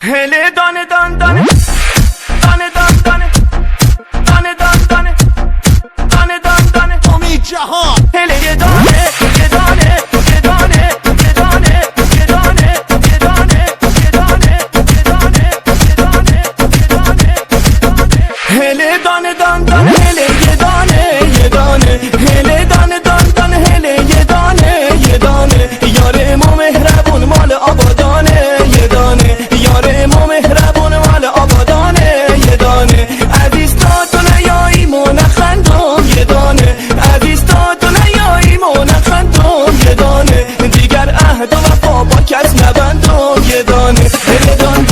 هله دانه دان دانه دانه دان دانه دانه دان دانه دانه دان دانه امید جهان هله یه دانه یه دانه یه دانه یه دانه یه دانه یه دانه یه دانه یه دانه یه دانه یه دانه هله دانه دان دانه هله یه دانه یه دانه هله دانه دان دانه هله یه دانه یه دانه یار ما مهربون مال آبادانه یه دانه یار ما مهربون مال آبادانه یه دانه عزیز تا تو نیایی ما نخندم یه دانه عزیز تا تو نیایی ما نخندم یه دانه دیگر عهد و وفا با کس نبندم یه دانه هله دان